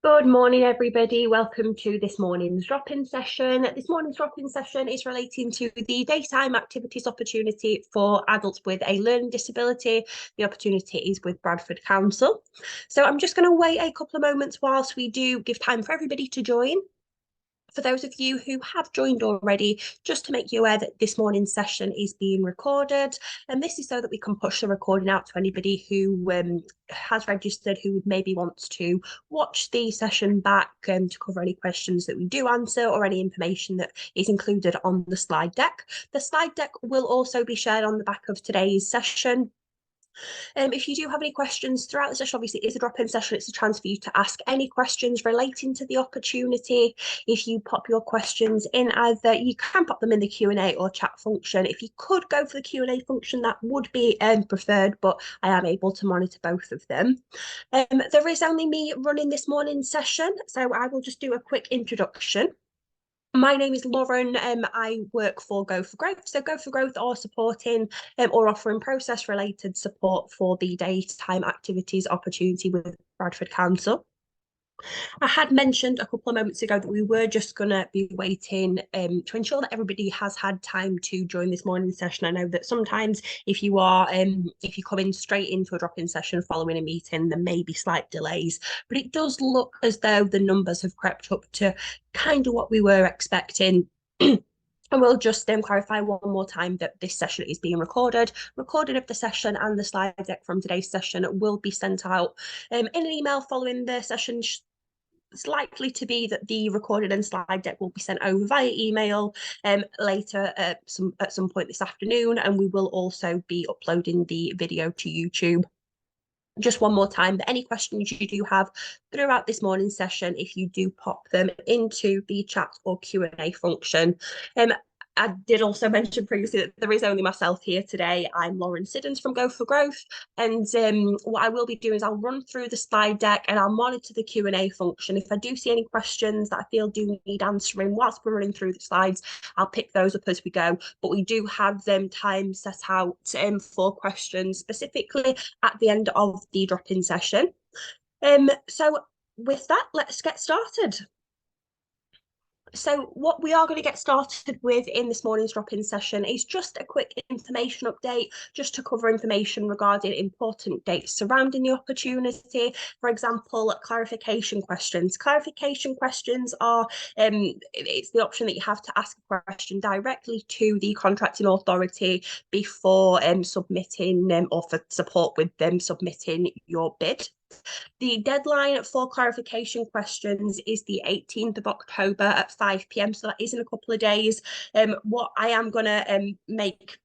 Good morning, everybody. Welcome to this morning's drop-in session. This morning's drop-in session is relating to the daytime activities opportunity for adults with a learning disability. The opportunity is with Bradford Council. So I'm just going to wait a couple of moments whilst we do give time for everybody to join. For those of you who have joined already, just to make you aware that this morning's session is being recorded, and this is so that we can push the recording out to anybody who has registered, who maybe wants to watch the session back to cover any questions that we do answer or any information that is included on the slide deck. The slide deck will also be shared on the back of today's session. If you do have any questions throughout the session, obviously it is a drop-in session, it's a chance for you to ask any questions relating to the opportunity. If you pop your questions in, either you can pop them in the Q&A or chat function. If you could go for the Q&A function, that would be preferred, but I am able to monitor both of them. There is only me running this morning's session, so I will just do a quick introduction. My name is Lauren. I work for Go for Growth. So Go for Growth are supporting or offering process related support for the daytime activities opportunity with Bradford Council. I had mentioned a couple of moments ago that we were just going to be waiting to ensure that everybody has had time to join this morning's session. I know that sometimes if you come in straight into a drop-in session following a meeting, there may be slight delays, but it does look as though the numbers have crept up to kind of what we were expecting. And we'll just clarify one more time that this session is being recorded. Recording of the session and the slide deck from today's session will be sent out in an email following the session. It's likely to be that the recorded and slide deck will be sent over via email later at some point this afternoon, and we will also be uploading the video to YouTube. Just one more time, that any questions you do have throughout this morning's session, if you do pop them into the chat or Q&A function. I did also mention previously that there is only myself here today. I'm Lauren Siddons from Go for Growth, and what I will be doing is I'll run through the slide deck and I'll monitor the Q&A function. If I do see any questions that I feel do need answering whilst we're running through the slides, I'll pick those up as we go. But we do have time set out for questions specifically at the end of the drop-in session. So with that, let's get started. So what we are going to get started with in this morning's drop-in session is just a quick information update, just to cover information regarding important dates surrounding the opportunity. For example, clarification questions. Clarification questions are, it's the option that you have to ask a question directly to the contracting authority before submitting or for support with them submitting your bid. The deadline for clarification questions is the 18th of October at 5 p.m. So that is in a couple of days. What I am going to make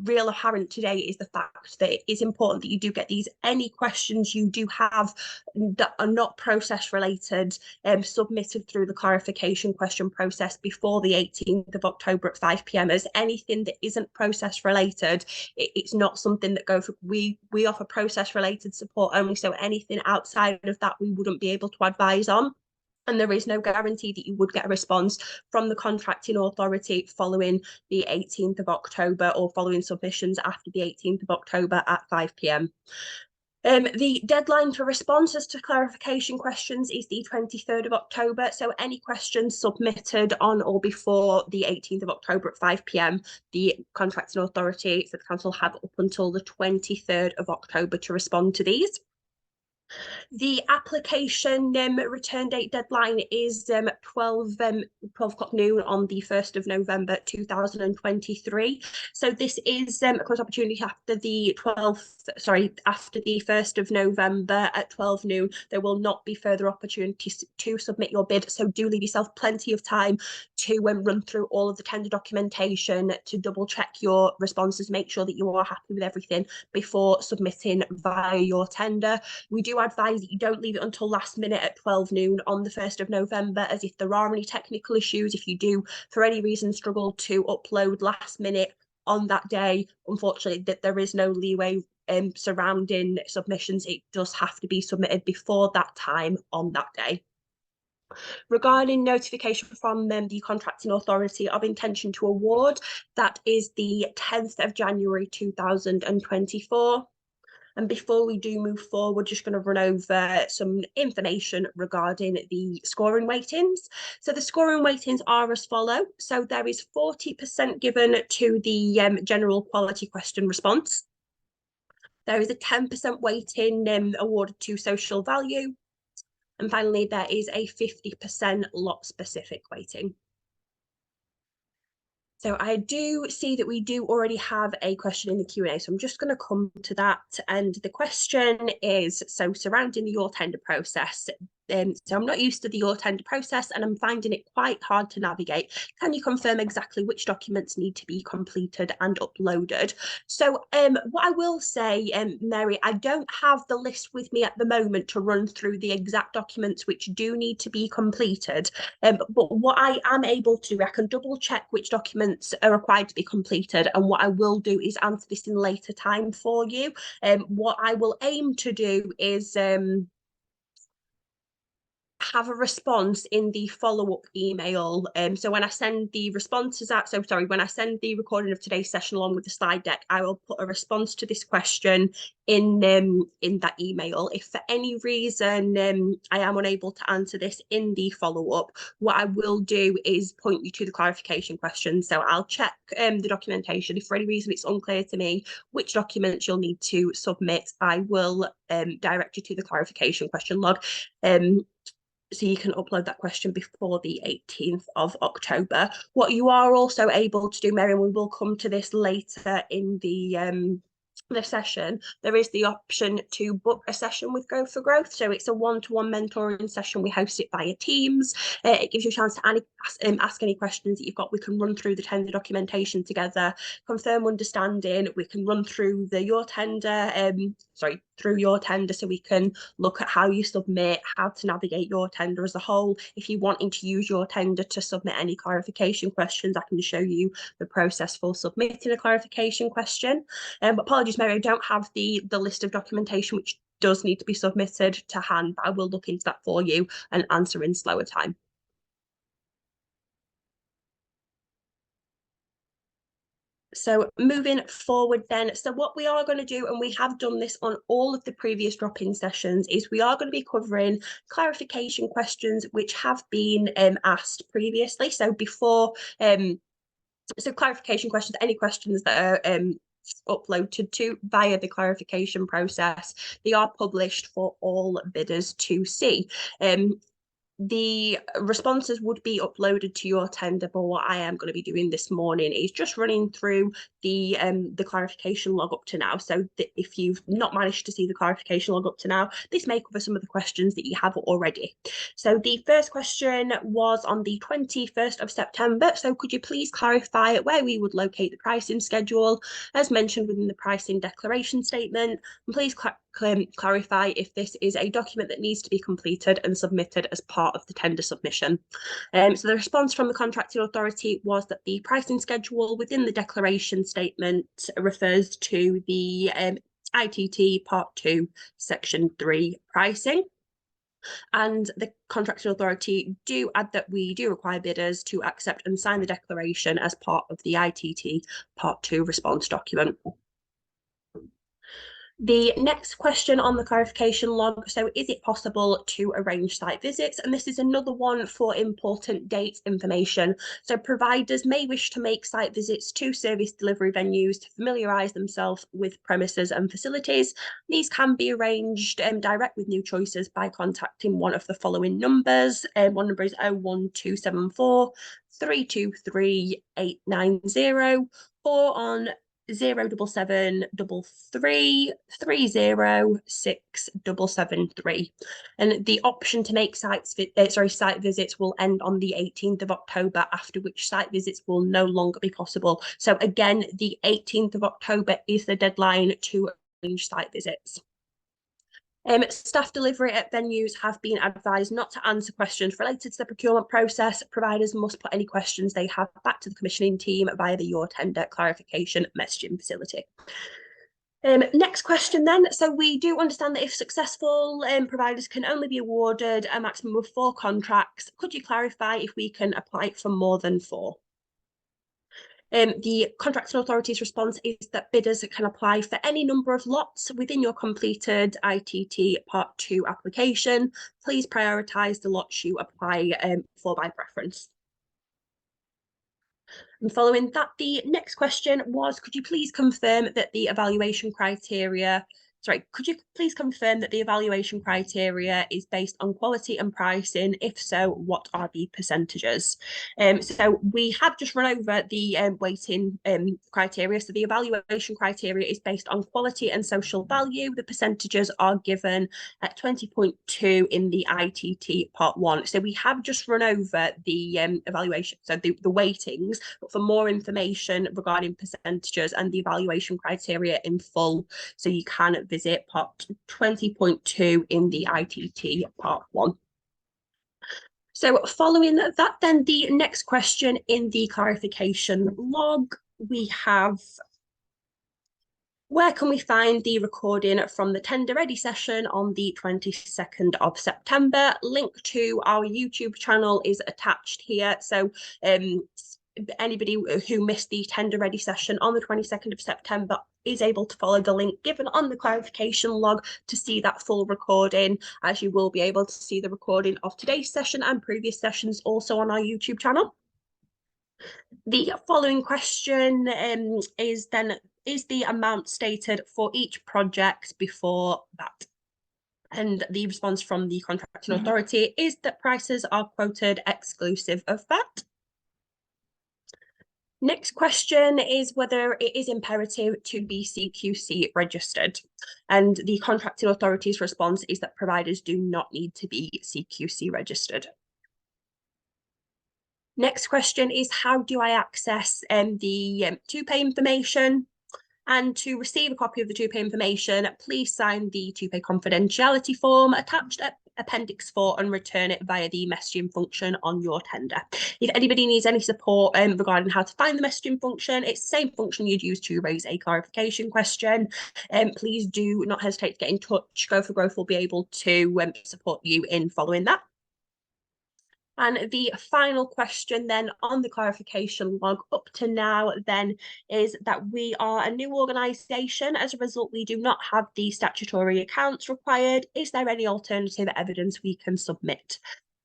real apparent today is the fact that it is important that you do get any questions you do have that are not process related submitted through the clarification question process before the 18th of October at 5 p.m. as anything that isn't process related, it's not something that we offer process related support only, so anything outside of that we wouldn't be able to advise on. And there is no guarantee that you would get a response from the contracting authority following the 18th of October or following submissions after the 18th of October at 5 p.m. The deadline for responses to clarification questions is the 23rd of October. So any questions submitted on or before the 18th of October at 5 p.m, the contracting authority, so the council, have up until the 23rd of October to respond to these. The application return date deadline is 12 o'clock noon on the 1st of November 2023. So this is of course opportunity after the 1st of November at 12 noon. There will not be further opportunities to submit your bid, so do leave yourself plenty of time to run through all of the tender documentation, to double check your responses, make sure that you are happy with everything before submitting via your tender. We do advise that you don't leave it until last minute at 12 noon on the 1st of November, as if there are any technical issues, if you do for any reason struggle to upload last minute on that day, unfortunately that there is no leeway surrounding submissions. It does have to be submitted before that time on that day. Regarding notification from the contracting authority of intention to award, that is the 10th of January 2024. And before we do move forward, we're just going to run over some information regarding the scoring weightings. So the scoring weightings are as follow. So there is 40% given to the general quality question response. There is a 10% weighting awarded to social value. And finally, there is a 50% lot specific weighting. So I do see that we do already have a question in the Q&A, so I'm just going to come to that. And the question is, so surrounding your tender process, so I'm not used to your tender process and I'm finding it quite hard to navigate. Can you confirm exactly which documents need to be completed and uploaded? So what I will say, Mary, I don't have the list with me at the moment to run through the exact documents which do need to be completed. But what I am able to do, I can double check which documents are required to be completed, and what I will do is answer this in later time for you. What I will aim to do is have a response in the follow-up email. So when I send the responses out, so sorry, when I send the recording of today's session along with the slide deck, I will put a response to this question in that email. If for any reason I am unable to answer this in the follow-up, what I will do is point you to the clarification question. So I'll check the documentation. If for any reason it's unclear to me which documents you'll need to submit, I will direct you to the clarification question log. So you can upload that question before the 18th of October. What you are also able to do, Mary, and we will come to this later in the session, there is the option to book a session with Go for Growth. So it's a one-to-one mentoring session. We host it via Teams. It gives you a chance to ask any questions that you've got. We can run through the tender documentation together, confirm understanding. We can run through your tender, through your tender, so we can look at how you submit, how to navigate your tender as a whole. If you're wanting to use your tender to submit any clarification questions, I can show you the process for submitting a clarification question. But apologies, Mary, I don't have the list of documentation which does need to be submitted to hand, but I will look into that for you and answer in slower time. So moving forward then, so what we are going to do, and we have done this on all of the previous drop-in sessions, is we are going to be covering clarification questions which have been asked previously. So before, so clarification questions, any questions that are uploaded to via the clarification process, they are published for all bidders to see. The responses would be uploaded to your tender, but what I am going to be doing this morning is just running through the clarification log up to now. So if you've not managed to see the clarification log up to now, this may cover some of the questions that you have already. So the first question was on the 21st of September. So could you please clarify where we would locate the pricing schedule as mentioned within the pricing declaration statement? And please clarify if this is a document that needs to be completed and submitted as part of the tender submission. So the response from the contracting authority was that the pricing schedule within the declaration statement refers to the ITT Part 2, Section 3 pricing. And the contracting authority do add that we do require bidders to accept and sign the declaration as part of the ITT Part 2 response document. The next question on the clarification log, so is it possible to arrange site visits? And this is another one for important date information. So providers may wish to make site visits to service delivery venues to familiarise themselves with premises and facilities. These can be arranged direct with New Choices by contacting one of the following numbers. One number is 01274 323 890 or on 07733 30673, and the option to make site visits will end on the 18th of October, after which site visits will no longer be possible. So again, the 18th of October is the deadline to arrange site visits. Staff delivery at venues have been advised not to answer questions related to the procurement process. Providers must put any questions they have back to the commissioning team via the Your Tender clarification messaging facility. Next question then. So we do understand that if successful, providers can only be awarded a maximum of 4 contracts. Could you clarify if we can apply for more than 4? The contracting authority's response is that bidders can apply for any number of lots within your completed ITT Part 2 application. Please prioritise the lots you apply for by preference. And following that, the next question was, could you please confirm that the evaluation criteria is based on quality and pricing? If so, what are the percentages? So we have just run over the weighting criteria. So the evaluation criteria is based on quality and social value. The percentages are given at 20.2 in the ITT Part 1. So we have just run over the evaluation, so the weightings, but for more information regarding percentages and the evaluation criteria in full, so you can visit part 20.2 in the ITT Part 1. So following that, then the next question in the clarification log, we have, where can we find the recording from the tender ready session on the 22nd of September? Link to our YouTube channel is attached here. So anybody who missed the tender ready session on the 22nd of September is able to follow the link given on the clarification log to see that full recording, as you will be able to see the recording of today's session and previous sessions also on our YouTube channel. The following question is the amount stated for each project before that? And the response from the contracting authority is that prices are quoted exclusive of that. Next question is whether it is imperative to be CQC registered. And the contracting authority's response is that providers do not need to be CQC registered. Next question is, how do I access the to-pay information? And to receive a copy of the to-pay information, please sign the to-pay confidentiality form attached at Appendix 4 and return it via the messaging function on your tender. If anybody needs any support regarding how to find the messaging function, it's the same function you'd use to raise a clarification question. Please do not hesitate to get in touch. Go for Growth will be able to support you in following that. And the final question then on the clarification log up to now then is that we are a new organisation. As a result, we do not have the statutory accounts required. Is there any alternative evidence we can submit?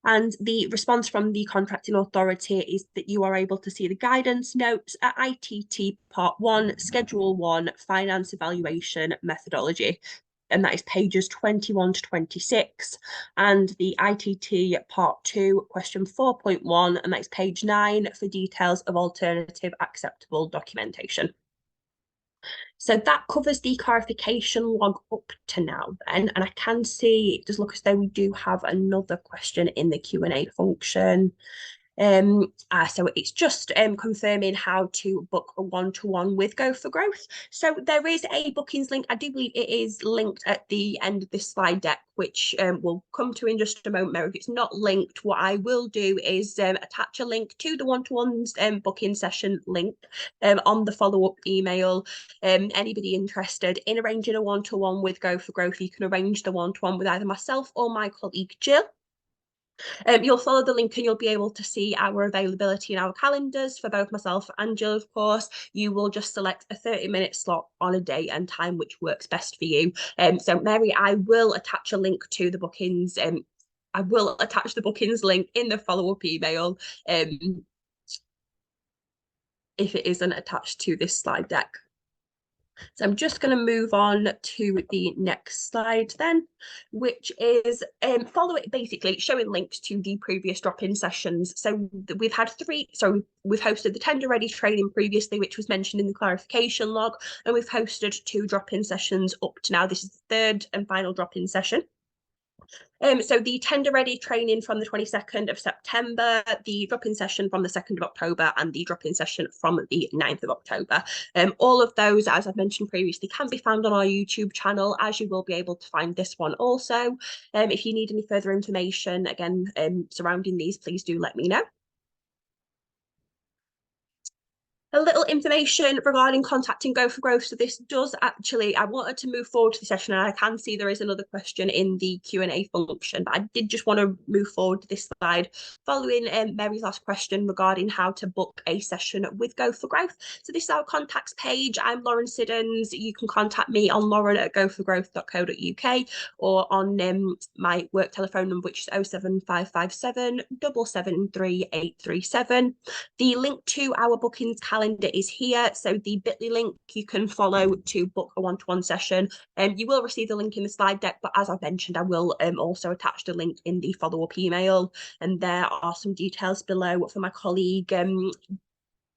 And the response from the contracting authority is that you are able to see the guidance notes at ITT Part 1, Schedule 1, Finance Evaluation Methodology. And that is pages 21 to 26, and the ITT Part 2, question 4.1, and that is page 9 for details of alternative acceptable documentation. So that covers the clarification log up to now then, and I can see it does look as though we do have another question in the Q&A function. So it's just confirming how to book a one-to-one with Go for Growth. So there is a bookings link. I do believe it is linked at the end of this slide deck, which we'll come to in just a moment. If it's not linked, what I will do is attach a link to the one-to-ones booking session link on the follow-up email. Anybody interested in arranging a one-to-one with Go for Growth, you can arrange the one-to-one with either myself or my colleague Jill. You'll follow the link and you'll be able to see our availability in our calendars for both myself and Jill, of course. You will just select a 30-minute slot on a day and time which works best for you. So Mary, I will attach a link to the bookings. I will attach the bookings link in the follow-up email if it isn't attached to this slide deck. So I'm just going to move on to the next slide then, which is basically showing links to the previous drop-in sessions. So we've had we've hosted the tender ready training previously, which was mentioned in the clarification log, and we've hosted 2 drop-in sessions up to now. This is the 3rd and final drop-in session. So the tender ready training from the 22nd of September, the drop-in session from the 2nd of October, and the drop-in session from the 9th of October. All of those, as I've mentioned previously, can be found on our YouTube channel, as you will be able to find this one also. If you need any further information, again, surrounding these, please do let me know. A little information regarding contacting Go for Growth. So this does actually, I wanted to move forward to the session, and I can see there is another question in the Q&A function, but I did just want to move forward to this slide following Mary's last question regarding how to book a session with Go for Growth. So this is our contacts page. I'm Lauren Siddons. You can contact me on lauren@goforgrowth.co.uk or on my work telephone number, which is 07557 773 837. The link to our bookings calendar is here. So the bit.ly link you can follow to book a one-to-one session. You will receive the link in the slide deck, but as I mentioned, I will also attach the link in the follow-up email. And there are some details below for my colleague,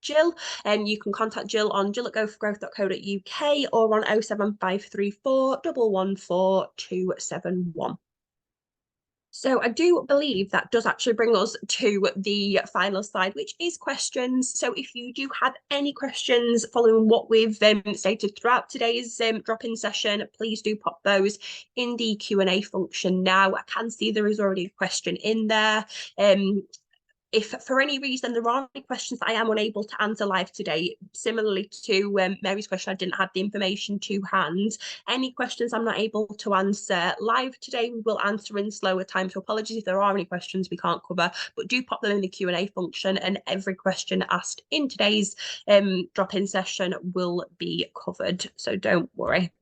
Jill, and you can contact Jill on jill@goforgrowth.co.uk or on 07534 114 271. So I do believe that does actually bring us to the final slide, which is questions. So if you do have any questions following what we've stated throughout today's drop-in session, please do pop those in the Q&A function now. I can see there is already a question in there. If for any reason there are any questions that I am unable to answer live today, similarly to Mary's question, I didn't have the information to hand. Any questions I'm not able to answer live today, we will answer in slower time. So apologies if there are any questions we can't cover, but do pop them in the Q&A function, and every question asked in today's drop-in session will be covered. So don't worry.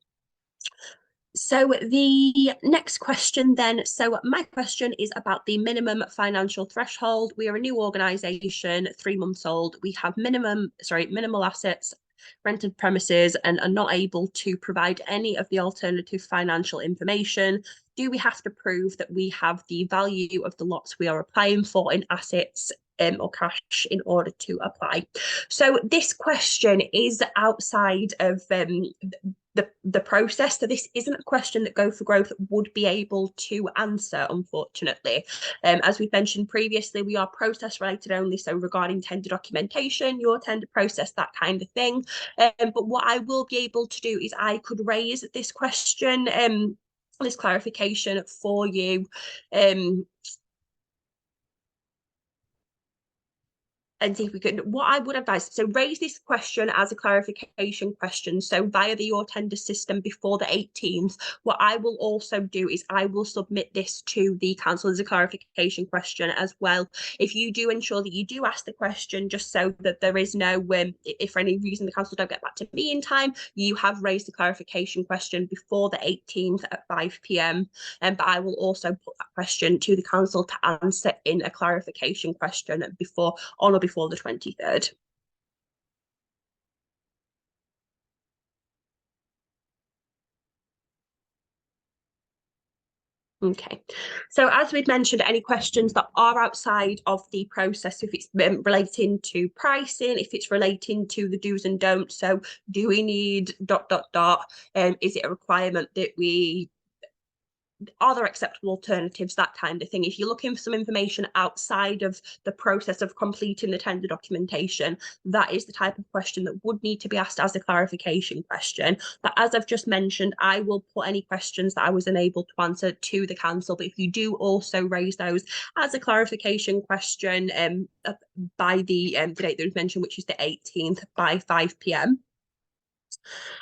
So the next question then, so my question is about the minimum financial threshold. We are a new organisation, 3 months old. We have minimal assets, rented premises, and are not able to provide any of the alternative financial information. Do we have to prove that we have the value of the lots we are applying for in assets or cash in order to apply? So this question is outside of the process. So this isn't a question that Go for Growth would be able to answer, unfortunately. As we've mentioned previously, we are process related only. So regarding tender documentation, your tender process, that kind of thing. But what I will be able to do is I could raise this question, this clarification for you, and see if we can, what I would advise, so raise this question as a clarification question, so via the Your Tender system before the 18th. What I will also do is I will submit this to the council as a clarification question as well. If you do ensure that you do ask the question, just so that there is no, if for any reason the council don't get back to me in time, you have raised the clarification question before the 18th at 5 p.m. But I will also put that question to the council to answer in a clarification question before the 23rd. Okay, so as we've mentioned, any questions that are outside of the process, if it's relating to pricing, if it's relating to the do's and don'ts, so do we need ... is it a requirement that we, are there acceptable alternatives, that kind of thing. If you're looking for some information outside of the process of completing the tender documentation, that is the type of question that would need to be asked as a clarification question. But as I've just mentioned, I will put any questions that I was unable to answer to the council. But if you do also raise those as a clarification question by the date that was mentioned, which is the 18th by 5 p.m.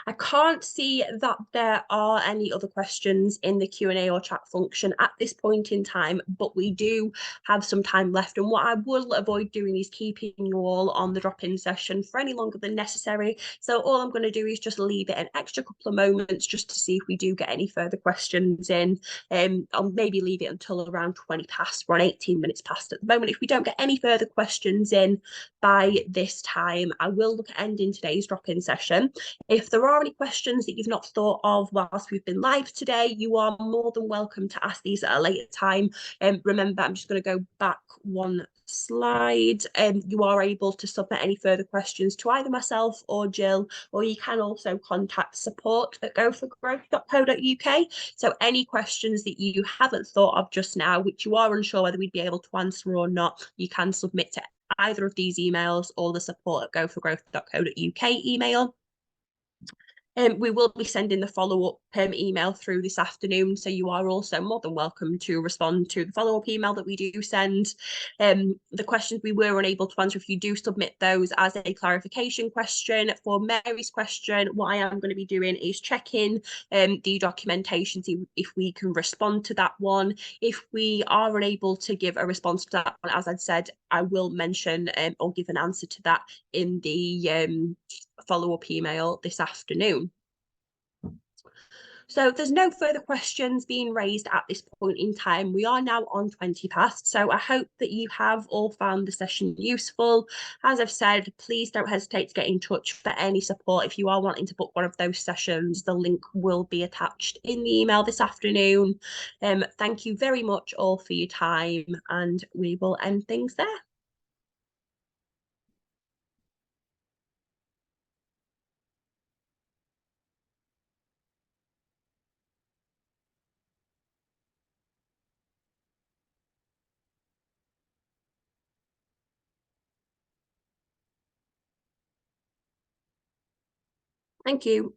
I can't see that there are any other questions in the Q&A or chat function at this point in time, but we do have some time left. And what I will avoid doing is keeping you all on the drop-in session for any longer than necessary. So all I'm going to do is just leave it an extra couple of moments just to see if we do get any further questions in. I'll maybe leave it until around 20 past. We're on 18 minutes past at the moment. If we don't get any further questions in by this time, I will look at ending today's drop-in session. If there are any questions that you've not thought of whilst we've been live today, you are more than welcome to ask these at a later time. Remember, I'm just going to go back one slide. You are able to submit any further questions to either myself or Jill, or you can also contact support@goforgrowth.co.uk. So any questions that you haven't thought of just now, which you are unsure whether we'd be able to answer or not, you can submit to either of these emails or the support@goforgrowth.co.uk email. We will be sending the follow-up email through this afternoon, so you are also more than welcome to respond to the follow-up email that we do send. The questions we were unable to answer, if you do submit those as a clarification question. For Mary's question, what I am going to be doing is checking the documentation, see if we can respond to that one. If we are unable to give a response to that one, as I'd said, I will mention or give an answer to that in the follow-up email this afternoon. So there's no further questions being raised at this point in time. We are now on 20 past, so I hope that you have all found the session useful. As I've said, please don't hesitate to get in touch for any support. If you are wanting to book one of those sessions, the link will be attached in the email this afternoon. Thank you very much all for your time, and we will end things there. Thank you.